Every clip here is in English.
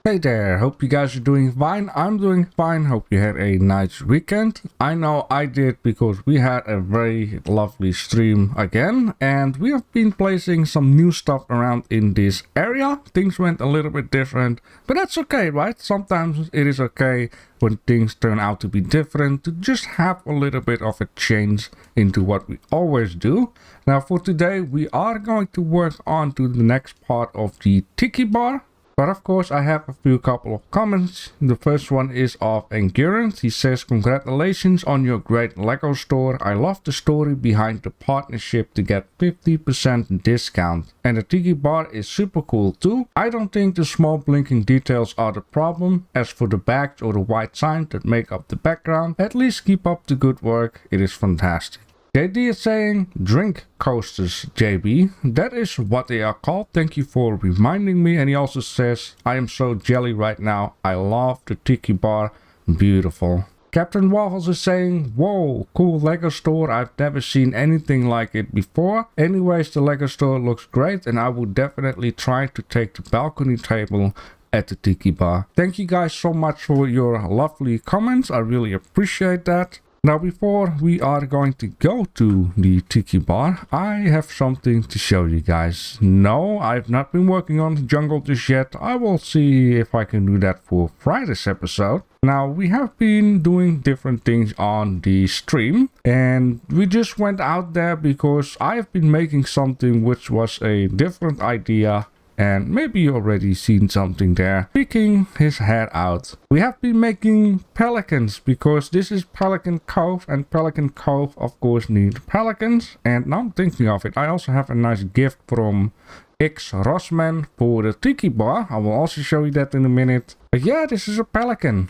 Hey there, hope you guys are doing fine. I'm doing fine, hope you had a nice weekend. I know I did because we had a very lovely stream again and we have been placing some new stuff around in this area. Things went a little bit different, but that's okay, right? Sometimes it is okay when things turn out to be different to just have a little bit of a change into what we always do. Now for today we are going to work on to the next part of the Tiki bar. But of course I have a couple of comments. The first one is of Endurance. He says, congratulations on your great Lego store. I love the story behind the partnership to get 50% discount. And the Tiki bar is super cool too. I don't think the small blinking details are the problem. As for the bags or the white sign that make up the background, at least keep up the good work. It is fantastic. JD is saying, drink coasters, JB. That is what they are called. Thank you for reminding me. And he also says, I am so jelly right now. I love the Tiki bar. Beautiful. Captain Waffles is saying, whoa, cool Lego store. I've never seen anything like it before. Anyways, the Lego store looks great and I would definitely try to take the balcony table at the Tiki bar. Thank you guys so much for your lovely comments. I really appreciate that. Now before we are going to go to the Tiki bar, I have something to show you guys. No, I've not been working on the jungle just yet. I will see if I can do that for Friday's episode. Now we have been doing different things on the stream and we just went out there because I have been making something which was a different idea. And maybe you already seen something there, peeking his head out. We have been making pelicans because this is Pelican Cove and Pelican Cove of course need pelicans. And now I'm thinking of it, I also have a nice gift from X Rossman for the Tiki bar. I will also show you that in a minute. But yeah, this is a pelican.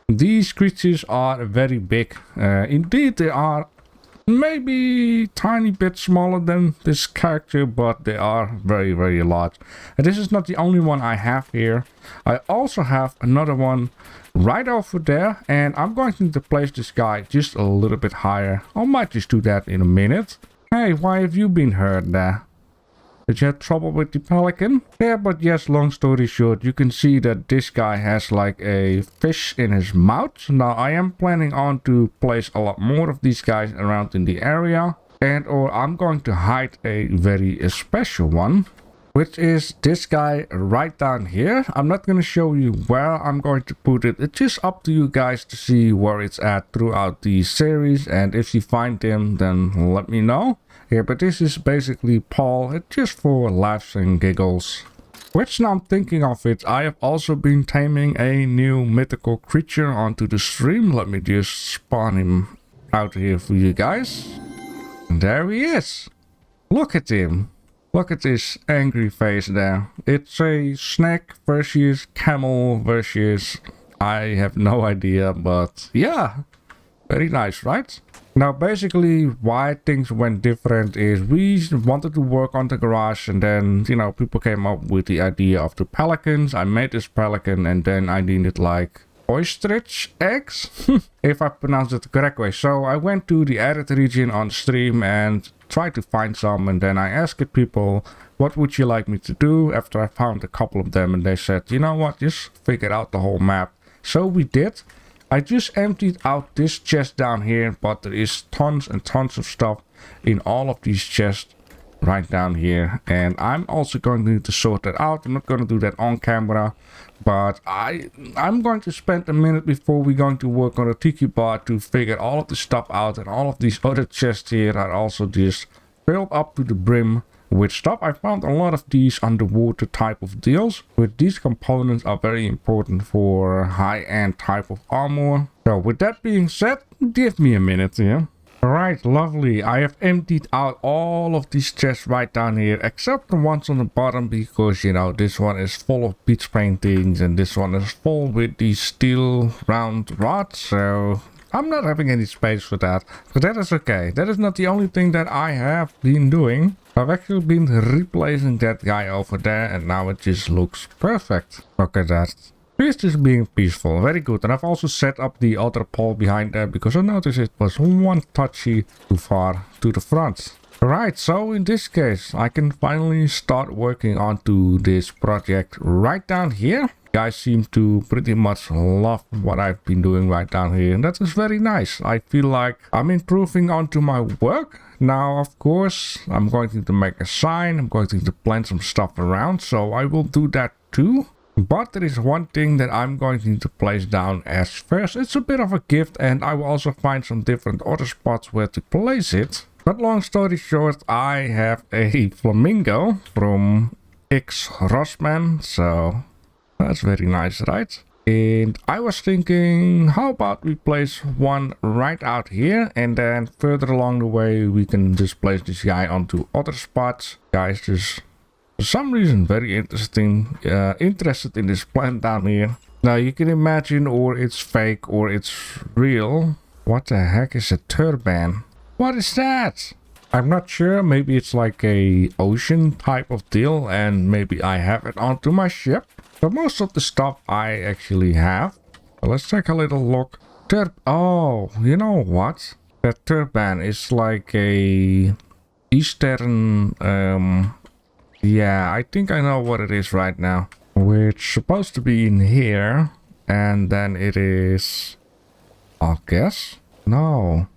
These creatures are very big. Indeed they are maybe tiny bit smaller than this character, but they are very large. And this is not the only one I have here. I also have another one right over there and I'm going to place this guy just a little bit higher. I might just do that in a minute. Hey, why have you been hurt there? Did you have trouble with the pelican? Yeah, but yes, long story short, you can see that this guy has like a fish in his mouth. Now, I am planning on to place a lot more of these guys around in the area. And or I'm going to hide a very special one, which is this guy right down here. I'm not going to show you where I'm going to put it. It's just up to you guys to see where it's at throughout the series. And if you find him, then let me know. Yeah, but this is basically Paul. It's just for laughs and giggles. Which now I'm thinking of it, I have also been taming a new mythical creature onto the stream. Let me just spawn him out here for you guys. And there he is. Look at him. Look at this angry face there. It's a snake versus camel versus... I have no idea, but yeah. Very nice, right? Now basically why things went different is we wanted to work on the garage and then, you know, people came up with the idea of the pelicans. I made this pelican and then I needed like ostrich eggs, if I pronounce it the correct way. So I went to the edit region on stream and tried to find some and then I asked people, what would you like me to do? After I found a couple of them and they said, you know what, just figure out the whole map. So we did. I just emptied out this chest down here, but there is tons and tons of stuff in all of these chests right down here. And I'm also going to need to sort that out. I'm not going to do that on camera, but I'm going to spend a minute before we're going to work on the Tiki bar to figure all of the stuff out. And all of these other chests here are also just filled up to the brim with stuff. I found a lot of these underwater type of deals, but these components are very important for high-end type of armor. So with that being said, give me a minute here. Alright, lovely. I have emptied out all of these chests right down here, except the ones on the bottom, because, you know, this one is full of beach paintings and this one is full with these steel round rods, so I'm not having any space for that. But that is okay. That is not the only thing that I have been doing. I've actually been replacing that guy over there and now it just looks perfect. Look at that. He's just being peaceful. Very good. And I've also set up the other pole behind there because I noticed it was one touchy too far to the front. Right, so in this case I can finally start working onto this project right down here. Guys seem to pretty much love what I've been doing right down here, and that is very nice. I feel like I'm improving onto my work. Now, of course, I'm going to make a sign. I'm going to plan some stuff around, so I will do that too. But there is one thing that I'm going to place down as first. It's a bit of a gift, and I will also find some different other spots where to place it. But long story short, I have a flamingo from X Rossman, so that's very nice, right? And I was thinking, how about we place one right out here, and then further along the way we can just place this guy onto other spots. Guys, just for some reason very interested in this plant down here. Now you can imagine, or it's fake or it's real. What the heck is a turban? What is that? I'm not sure. Maybe it's like a ocean type of deal, and maybe I have it onto my ship. So most of the stuff I actually have. So let's take a little look. Oh, you know what? That turban is like a Eastern. Yeah, I think I know what it is right now. Which supposed to be in here, and then it is, I guess. No.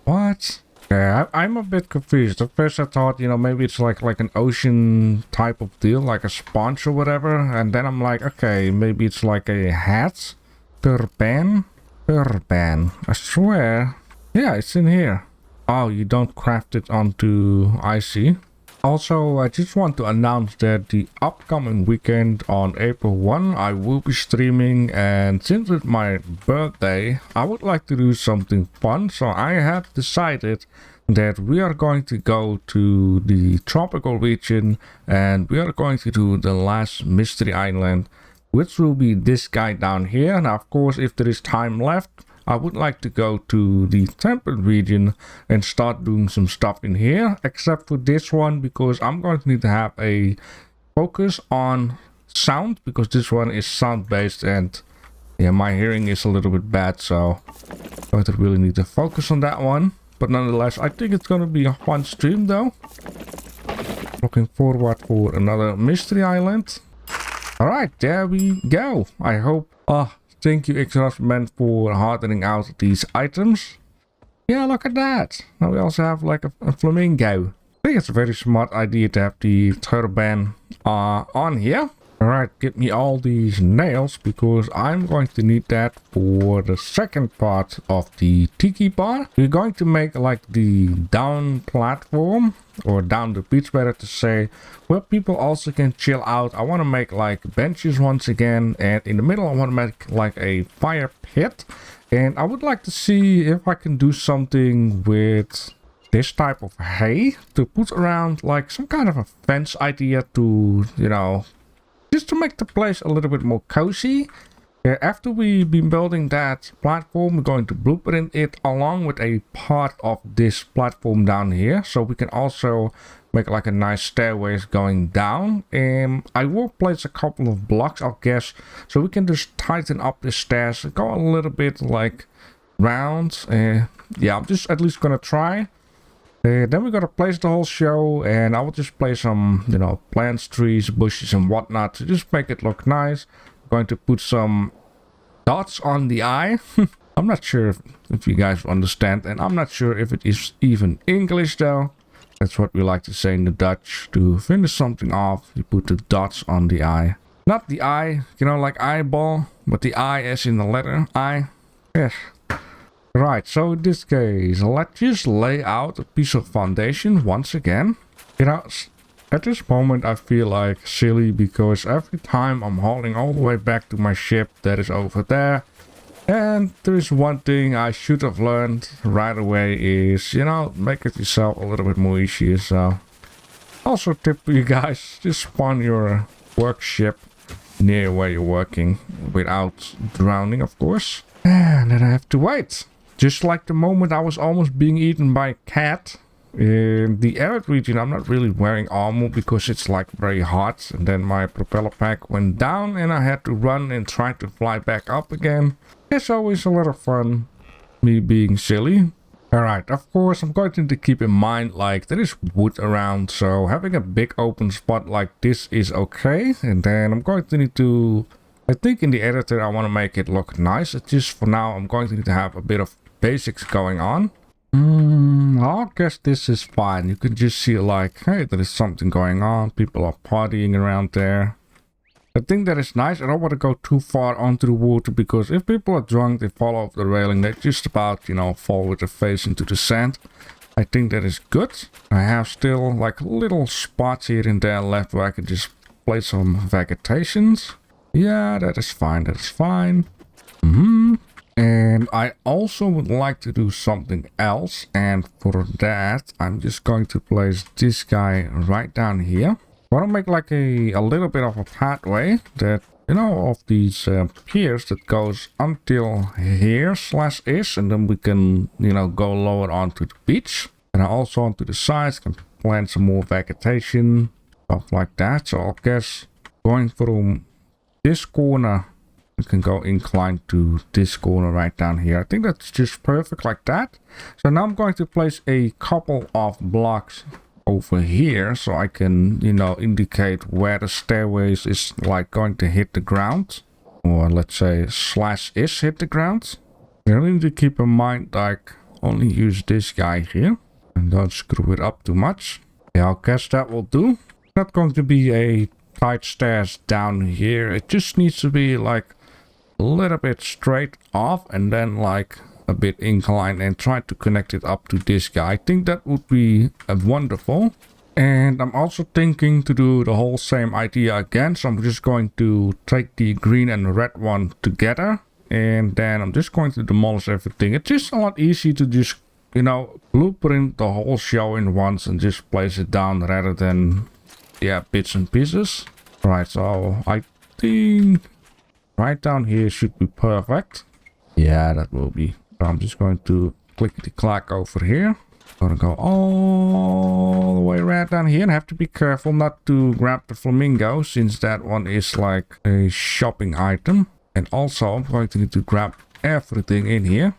What? Yeah, I'm a bit confused. At first I thought, you know, maybe it's like an ocean type of deal, like a sponge or whatever. And then I'm like, okay, maybe it's like a hat. Turban. I swear. Yeah, it's in here. Oh, you don't craft it onto... I see. Also, I just want to announce that the upcoming weekend on April 1, I will be streaming, and since it's my birthday, I would like to do something fun. So I have decided that we are going to go to the tropical region, and we are going to do the last mystery island, which will be this guy down here. Now, of course, if there is time left, I would like to go to the temperate region and start doing some stuff in here, except for this one, because I'm going to need to have a focus on sound, because this one is sound based, and yeah, my hearing is a little bit bad, so I'm going to really need to focus on that one. But nonetheless, I think it's going to be a fun stream though. Looking forward for another mystery island. Alright, there we go. I hope... thank you, Xrosman, for hardening out these items. Yeah, look at that. Now we also have like a flamingo. I think it's a very smart idea to have the turban on here. Alright, get me all these nails, because I'm going to need that for the second part of the Tiki bar. We're going to make like the down platform, or down the beach better to say, where people also can chill out. I want to make like benches once again, and in the middle I want to make like a fire pit. And I would like to see if I can do something with this type of hay to put around, like some kind of a fence idea to, you know, just to make the place a little bit more cozy. After we've been building that platform, we're going to blueprint it along with a part of this platform down here, so we can also make like a nice stairways going down. And I will place a couple of blocks, I guess, so we can just tighten up the stairs, go a little bit like round. Yeah, I'm just at least gonna try. Then we're gonna place the whole show, and I will just place some, you know, plants, trees, bushes and whatnot to just make it look nice. I'm going to put some dots on the eye. I'm not sure if you guys understand, and I'm not sure if it is even English though. That's what we like to say in the Dutch. To finish something off, you put the dots on the eye. Not the eye, you know, like eyeball, but the I as in the letter I. Yes. Right, so in this case, let's just lay out a piece of foundation once again. You know, at this moment I feel like silly, because every time I'm hauling all the way back to my ship that is over there. And there is one thing I should have learned right away is, you know, make it yourself a little bit more easier. So, also tip for you guys, just spawn your work ship near where you're working without drowning, of course. And then I have to wait. Just like the moment I was almost being eaten by a cat. In the arid region, I'm not really wearing armor because it's like very hot. And then my propeller pack went down and I had to run and try to fly back up again. It's always a lot of fun, me being silly. Alright, of course, I'm going to keep in mind, like, there is wood around. So having a big open spot like this is okay. And then I'm going to need to I think in the editor I want to make it look nice. It's just for now I'm going to need to have a bit of basics going on. I guess this is fine. You can just see like, hey, there is something going on. People are partying around there. I think that is nice. I don't want to go too far onto the water because if people are drunk, they fall off the railing. They just about, you know, fall with their face into the sand. I think that is good. I have still like little spots here and there left where I can just place some vegetations. Yeah, that is fine. That is fine. And I also would like to do something else. And for that, I'm just going to place this guy right down here. I want to make like a little bit of a pathway that, you know, of these piers that goes until here /is. And then we can, you know, go lower onto the beach. And I also onto the sides can plant some more vegetation, stuff like that. So I guess going from this corner, we can go inclined to this corner right down here. I think that's just perfect like that. So now I'm going to place a couple of blocks over here so I can, you know, indicate where the stairways is like going to hit the ground. Or let's say /is hit the ground. You need to keep in mind like only use this guy here. And don't screw it up too much. Yeah, I guess that will do. Not going to be a tight stairs down here. It just needs to be like a little bit straight off and then like a bit inclined and try to connect it up to this guy. I think that would be wonderful. And I'm also thinking to do the whole same idea again. So I'm just going to take the green and the red one together. And then I'm just going to demolish everything. It's just a lot easier to just, you know, blueprint the whole show in once and just place it down rather than, yeah, bits and pieces. Right, so I think right down here should be perfect. Yeah, that will be. So I'm just going to clickety-clack over here. Gonna go all the way right down here and have to be careful not to grab the flamingo since that one is like a shopping item. And also I'm going to need to grab everything in here.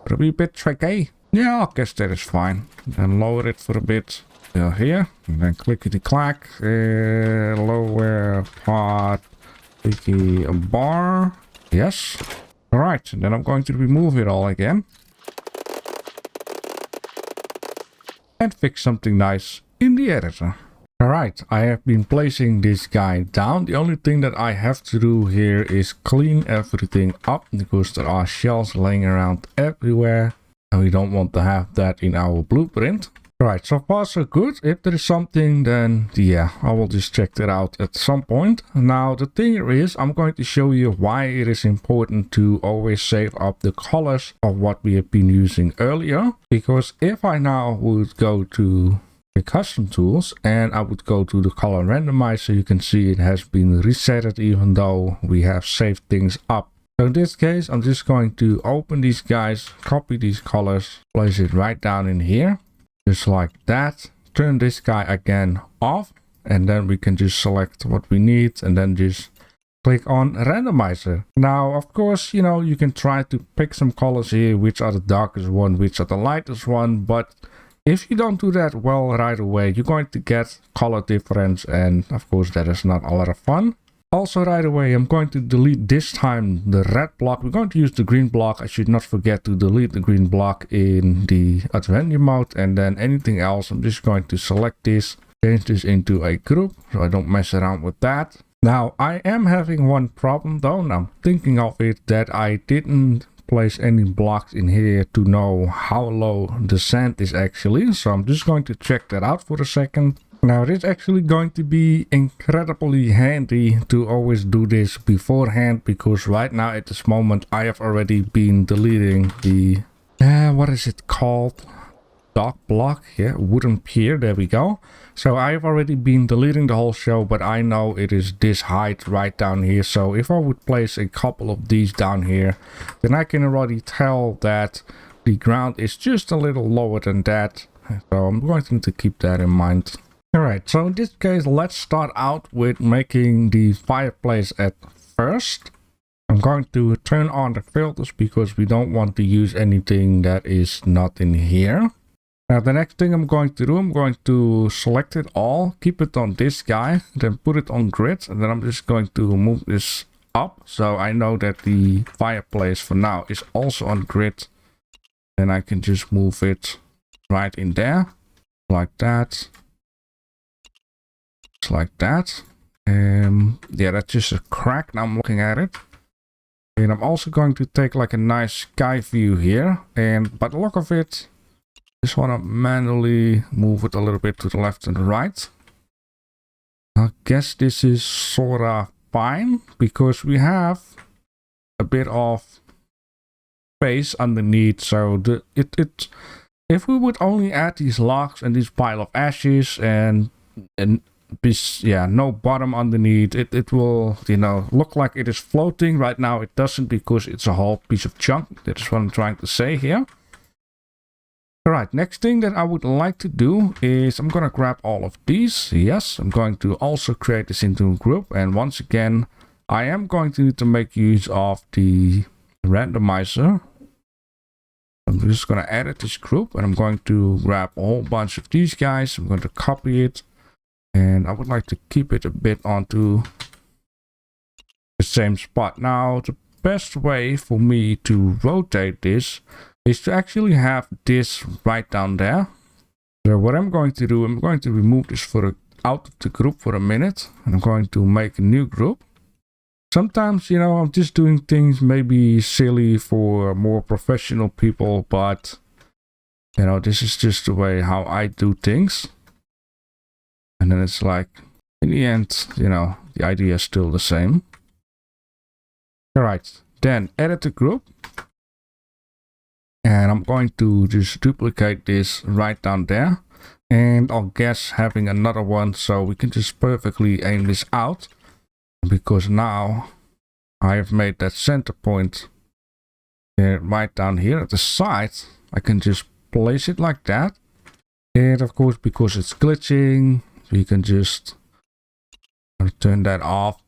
It'll be a bit tricky. Yeah, I guess that is fine. And lower it for a bit. Here. And then clickety-clack. Lower part. Tiki bar. Yes. Alright, and then I'm going to remove it all again. And fix something nice in the editor. Alright, I have been placing this guy down. The only thing that I have to do here is clean everything up because there are shells laying around everywhere. And we don't want to have that in our blueprint. Right, so far so good. If there is something, then yeah, I will just check that out at some point. Now, the thing is, I'm going to show you why it is important to always save up the colors of what we have been using earlier. Because if I now would go to the custom tools and I would go to the color randomizer, you can see it has been resetted even though we have saved things up. So in this case, I'm just going to open these guys, copy these colors, place it right down in here. Just like that. Turn this guy again off. And then we can just select what we need. And then just click on randomizer. Now, of course, you know, you can try to pick some colors here. Which are the darkest one, which are the lightest one. But if you don't do that well right away, you're going to get color difference. And of course, that is not a lot of fun. Also right away, I'm going to delete this time the red block. We're going to use the green block. I should not forget to delete the green block in the adventure mode. And then anything else, I'm just going to select this, change this into a group so I don't mess around with that. Now, I am having one problem though. Now, I'm thinking of it that I didn't place any blocks in here to know how low the sand is actually. So I'm just going to check that out for a second. Now it is actually going to be incredibly handy to always do this beforehand because right now at this moment I have already been deleting the what is it called, dock block, yeah, wooden pier, there we go. So I have already been deleting the whole show, but I know it is this height right down here. So if I would place a couple of these down here, then I can already tell that the ground is just a little lower than that. So I'm going to need to keep that in mind. Alright, so in this case, let's start out with making the fireplace at first. I'm going to turn on the filters because we don't want to use anything that is not in here. Now the next thing I'm going to do, I'm going to select it all, keep it on this guy, then put it on grid, and then I'm just going to move this up. So I know that the fireplace for now is also on grid. Then I can just move it right in there. Like that. Just like that. Yeah, that's just a crack. Now I'm looking at it. And I'm also going to take like a nice sky view here. And by the look of it, just want to manually move it a little bit to the left and the right. I guess this is sorta fine because we have a bit of space underneath. So if we would only add these logs and this pile of ashes and yeah, no bottom underneath, it will, you know, look like it is floating. Right now it doesn't because it's a whole piece of junk. That's what I'm trying to say here. Alright, next thing that I would like to do is I'm gonna grab all of these. Yes, I'm going to also create this into a group. And once again, I am going to need to make use of the randomizer. I'm just gonna edit this group and I'm going to grab a whole bunch of these guys. I'm going to copy it. And I would like to keep it a bit onto the same spot. Now, the best way for me to rotate this is to actually have this right down there. So what I'm going to do, I'm going to remove this out of the group for a minute. And I'm going to make a new group. Sometimes, you know, I'm just doing things maybe silly for more professional people. But, you know, this is just the way how I do things. And then it's like, in the end, you know, the idea is still the same. Alright, then edit the group. And I'm going to just duplicate this right down there. And I'll guess having another one so we can just perfectly aim this out. Because now I have made that center point right down here at the side. I can just place it like that. And of course, because it's glitching, we can just turn that off.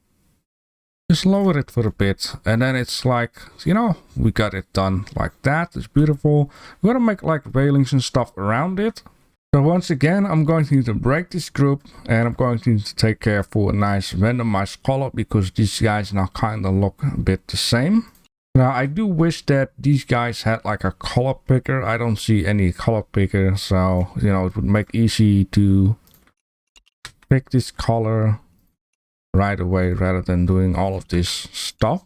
Just lower it for a bit. And then it's like, you know, we got it done like that. It's beautiful. We're gonna make like railings and stuff around it. So once again, I'm going to need to break this group. And I'm going to need to take care for a nice randomized color. Because these guys now kind of look a bit the same. Now, I do wish that these guys had like a color picker. I don't see any color picker. So, you know, it would make easy to pick this color right away rather than doing all of this stuff.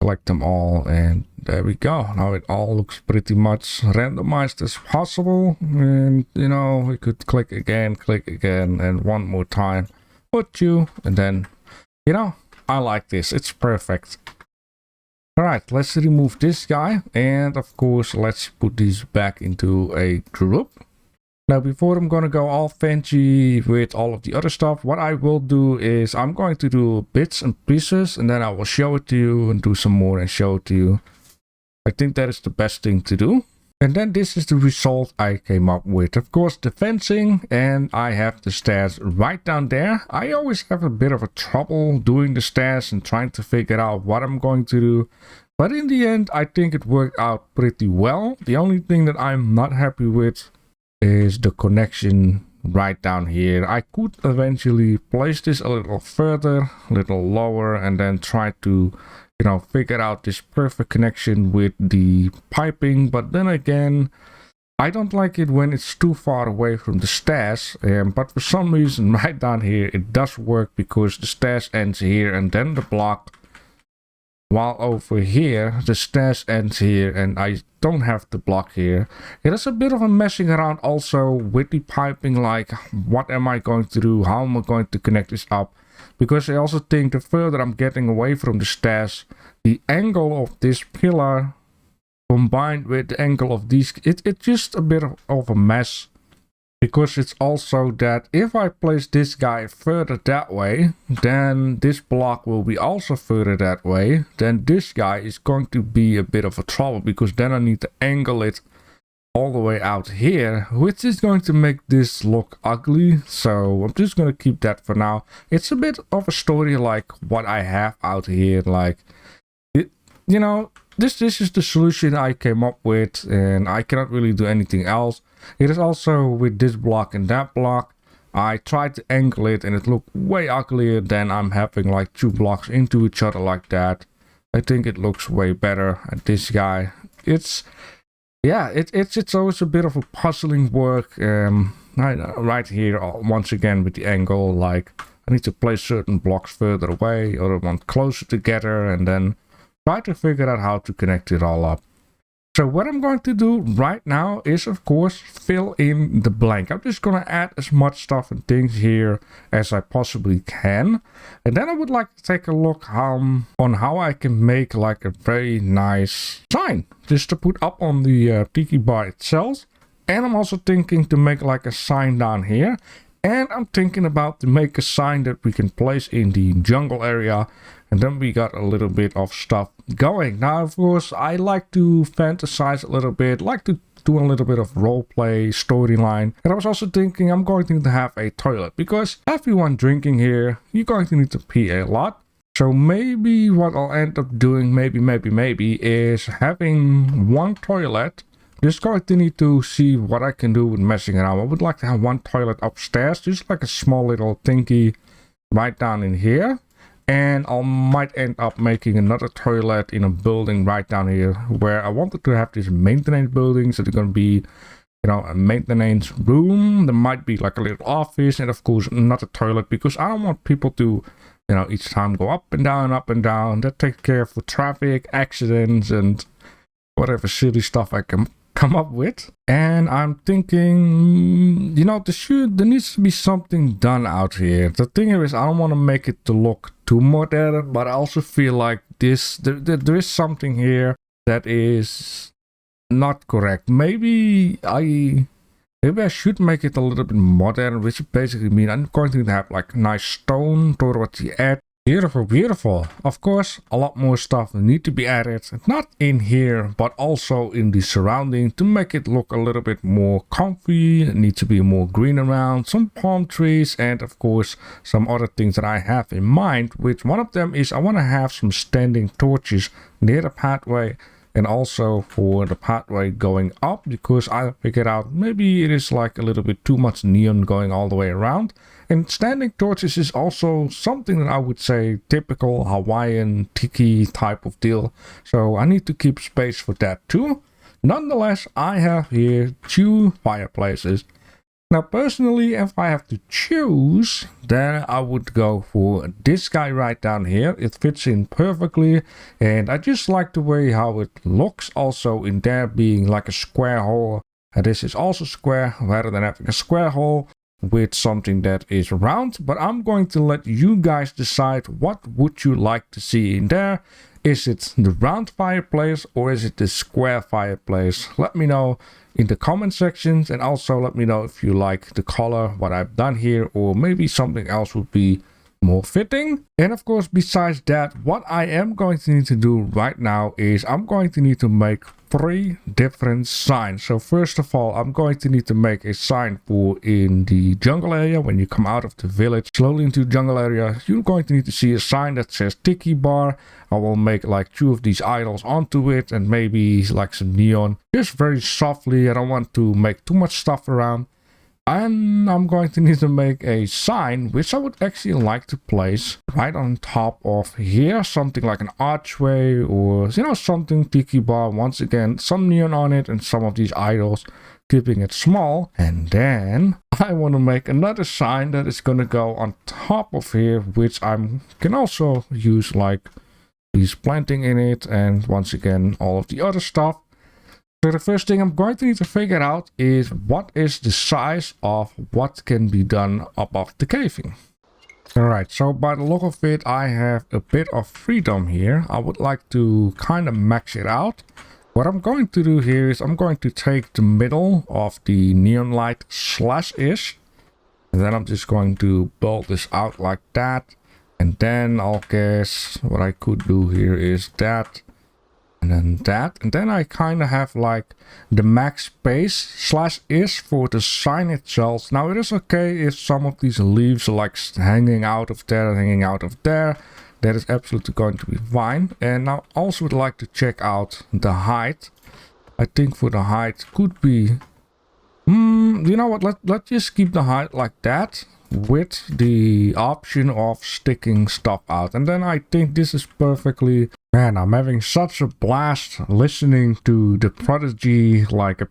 Select them all and there we go. Now it all looks pretty much randomized as possible. And you know, we could click again, and one more time. Put you, and then, you know, I like this. It's perfect. Alright, let's remove this guy. And of course, let's put these back into a group. Now, before I'm going to go all fancy with all of the other stuff, what I will do is I'm going to do bits and pieces and then I will show it to you and do some more and show it to you. I think that is the best thing to do. And then this is the result I came up with. Of course, the fencing, and I have the stairs right down there. I always have a bit of a trouble doing the stairs and trying to figure out what I'm going to do. But in the end, I think it worked out pretty well. The only thing that I'm not happy with is the connection right down here. I could eventually place this a little further, a little lower, and then try to, you know, figure out this perfect connection with the piping. But then again, I don't like it when it's too far away from the stairs. But for some reason right down here it does work because the stairs ends here and then the block. While over here, the stairs ends here and I don't have the block here. It is a bit of a messing around also with the piping, like what am I going to do? How am I going to connect this up? Because I also think the further I'm getting away from the stairs, the angle of this pillar combined with the angle of these, it's just a bit of a mess. Because it's also that if I place this guy further that way, then this block will be also further that way. Then this guy is going to be a bit of a trouble because then I need to angle it all the way out here, which is going to make this look ugly. So I'm just going to keep that for now. It's a bit of a story like what I have out here. Like, you know, this is the solution I came up with and I cannot really do anything else. It is also with this block and that block. I tried to angle it and it looked way uglier than I'm having like 2 blocks into each other like that. I think it looks way better. And this guy, it's always a bit of a puzzling work. Right here, once again with the angle, like I need to place certain blocks further away, other ones closer together, and then try to figure out how to connect it all up. So what I'm going to do right now is, of course, fill in the blank. I'm just going to add as much stuff and things here as I possibly can. And then I would like to take a look on how I can make like a very nice sign just to put up on the Tiki bar itself. And I'm also thinking to make like a sign down here. And I'm thinking about to make a sign that we can place in the jungle area. And then we got a little bit of stuff going. Now, of course, I like to fantasize a little bit, like to do a little bit of roleplay, storyline. And I was also thinking I'm going to need to have a toilet, because everyone drinking here, you're going to need to pee a lot. So maybe what I'll end up doing, maybe, is having one toilet. Just going to need to see what I can do with messing around. I would like to have one toilet upstairs, just like a small little thingy right down in here. And I might end up making another toilet in a building right down here, where I wanted to have these maintenance buildings that are going to be, you know, a maintenance room. There might be like a little office, and of course not a toilet, because I don't want people to, you know, each time go up and down, up and down. That takes care of traffic, accidents, and whatever silly stuff I can come up with. And I'm thinking, you know, there needs to be something done out here. The thing here is I don't want to make it to look too modern, but I also feel like there is something here that is not correct. Maybe I should make it a little bit modern, which basically means I'm going to have like nice stone towards the edge. Beautiful, beautiful. Of course, a lot more stuff need to be added, not in here, but also in the surrounding to make it look a little bit more comfy. It needs to be more green around, some palm trees, and of course, some other things that I have in mind, which one of them is I want to have some standing torches near the pathway, and also for the pathway going up, because I figured out maybe it is like a little bit too much neon going all the way around. And standing torches is also something that I would say typical Hawaiian Tiki type of deal. So I need to keep space for that too. Nonetheless, I have here 2 fireplaces. Now personally, if I have to choose, then I would go for this guy right down here. It fits in perfectly, and I just like the way how it looks also in there being like a square hole. And this is also square rather than having a square hole with something that is round. But I'm going to let you guys decide what would you like to see in there. Is it the round fireplace or is it the square fireplace? Let me know in the comment sections, and also let me know if you like the color, what I've done here, or maybe something else would be more fitting. And of course, besides that, what I am going to need to do right now is I'm going to need to make 3 different signs. So first of all, I'm going to need to make a sign for in the jungle area. When you come out of the village slowly into the jungle area, you're going to need to see a sign that says Tiki bar. I will make like 2 of these idols onto it, and maybe like some neon, just very softly. I don't want to make too much stuff around. And I'm going to need to make a sign, which I would actually like to place right on top of here. Something like an archway, or, you know, something Tiki bar. Once again, some neon on it and some of these idols, keeping it small. And then I want to make another sign that is going to go on top of here, which I can also use like these planting in it, and once again, all of the other stuff. So the first thing I'm going to need to figure out is what is the size of what can be done above the caving. Alright, so by the look of it, I have a bit of freedom here. I would like to kind of max it out. What I'm going to do here is I'm going to take the middle of the neon light /ish. And then I'm just going to build this out like that. And then I'll guess what I could do here is that. And then that, and then I kind of have like the max space /is for the sign itself. Now it is okay if some of these leaves are like hanging out of there, hanging out of there. That is absolutely going to be fine. And I also would like to check out the height. I think for the height could be You know what? Let's just keep the height like that with the option of sticking stuff out. And then I think this is perfectly... Man, I'm having such a blast listening to the Prodigy, like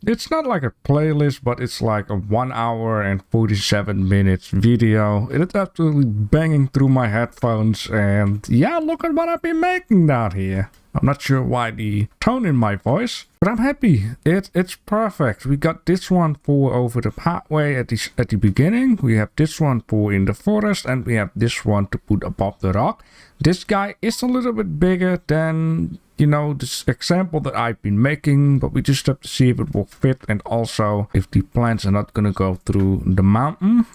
it's not like a playlist, but it's like a 1 hour and 47 minutes video. It's absolutely banging through my headphones, and yeah, look at what I've been making down here. I'm not sure why the tone in my voice, but I'm happy. It's perfect. We got this one for over the pathway at the beginning. We have this one for in the forest, and we have this one to put above the rock. This guy is a little bit bigger than, you know, this example that I've been making, but we just have to see if it will fit, and also if the plants are not gonna go through the mountain.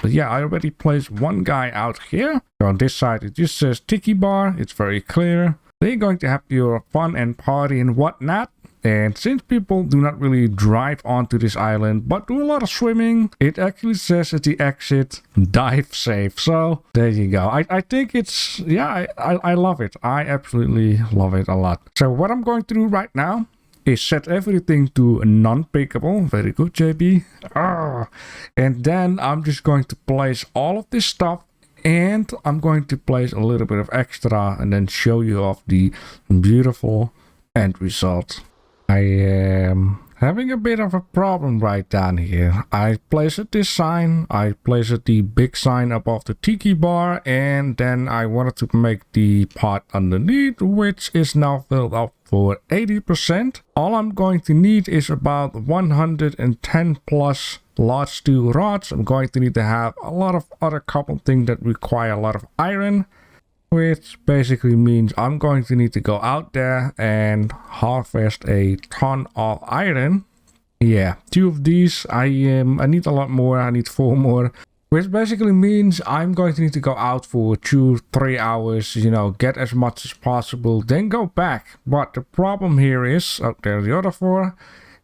But yeah, I already placed one guy out here. So on this side it just says Tiki bar. It's very clear. They're going to have your fun and party and whatnot. And since people do not really drive onto this island but do a lot of swimming, it actually says at the exit, dive safe. So there you go. I think it's, yeah, I love it. I absolutely love it a lot. So what I'm going to do right now is set everything to non-pickable. Very good, JB. And then I'm just going to place all of this stuff, and I'm going to place a little bit of extra and then show you off the beautiful end result. I am having a bit of a problem right down here. I placed this sign, I placed the big sign above the Tiki bar, and then I wanted to make the pot underneath, which is now filled up for 80%. All I'm going to need is about 110 plus large steel rods. I'm going to need to have a lot of other couple things that require a lot of iron, which basically means I'm going to need to go out there and harvest a ton of iron. Yeah, 2 of these. I need a lot more. I need 4 more, which basically means I'm going to need to go out for 2-3 hours, you know, get as much as possible, then go back. But the problem here is, oh, there's the other 4,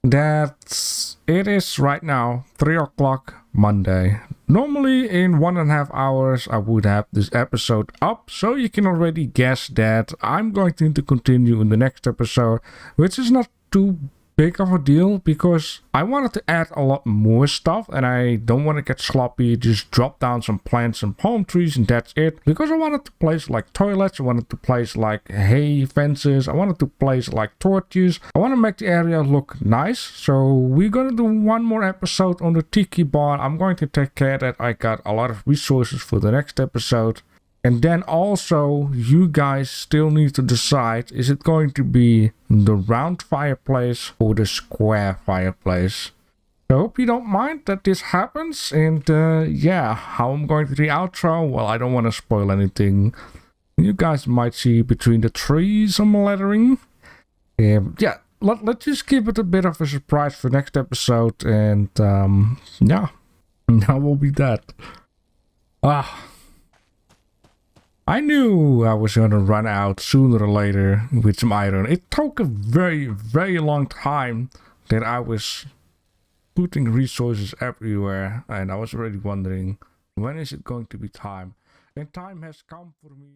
that it is right now 3 o'clock Monday. Normally in 1.5 hours I would have this episode up, so you can already guess that I'm going to need to continue in the next episode, which is not too big of a deal because I wanted to add a lot more stuff and I don't want to get sloppy, just drop down some plants and palm trees and that's it. Because I wanted to place like toilets, I wanted to place like hay fences, I wanted to place like torches. I want to make the area look nice. So we're gonna do one more episode on the Tiki bar. I'm going to take care that I got a lot of resources for the next episode. And then also, you guys still need to decide, is it going to be the round fireplace or the square fireplace? I hope you don't mind that this happens. And yeah, how I'm going to do the outro, well, I don't want to spoil anything. You guys might see between the trees some lettering. Yeah, let's just keep it a bit of a surprise for next episode. And yeah, that will be that. I knew I was gonna run out sooner or later with some iron. It took a very, very long time that I was putting resources everywhere, and I was already wondering, when is it going to be time? And time has come for me.